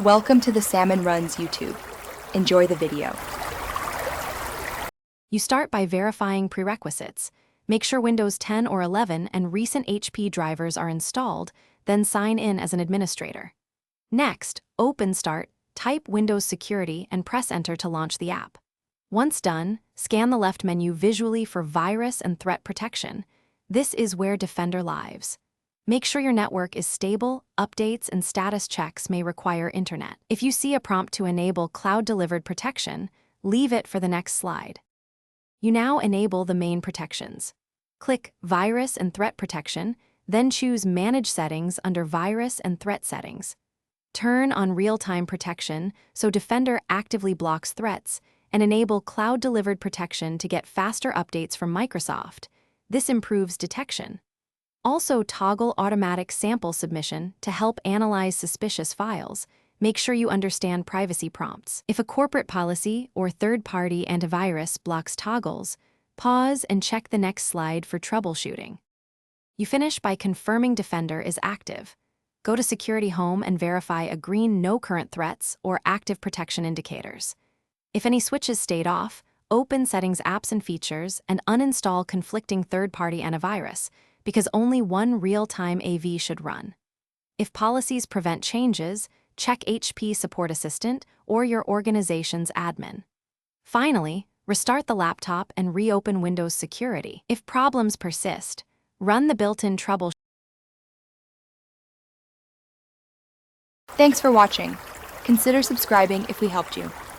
Welcome to the Salmon Runs YouTube. Enjoy the video. You start by verifying prerequisites. Make sure Windows 10 or 11 and recent HP drivers are installed, then sign in as an administrator. Next, open Start, type Windows Security, and press Enter to launch the app. Once done, scan the left menu visually for virus and threat protection. This is where Defender lives. Make sure your network is stable. Updates and status checks may require internet. If you see a prompt to enable cloud-delivered protection, leave it for the next slide. You now enable the main protections. Click Virus and Threat Protection, then choose Manage Settings under Virus and Threat Settings. Turn on Real-Time Protection so Defender actively blocks threats, and enable cloud-delivered protection to get faster updates from Microsoft. This improves detection. Also, toggle automatic sample submission to help analyze suspicious files. Make sure you understand privacy prompts. If a corporate policy or third-party antivirus blocks toggles, pause and check the next slide for troubleshooting. You finish by confirming Defender is active. Go to Security Home and verify a green No Current Threats or Active Protection indicators. If any switches stayed off, open Settings Apps and Features and uninstall conflicting third-party antivirus, because only one real-time AV should run. If policies prevent changes, check HP Support Assistant or your organization's admin. Finally, restart the laptop and reopen Windows Security. If problems persist, run the built-in troubleshooting. Thanks for watching. Consider subscribing if we helped you.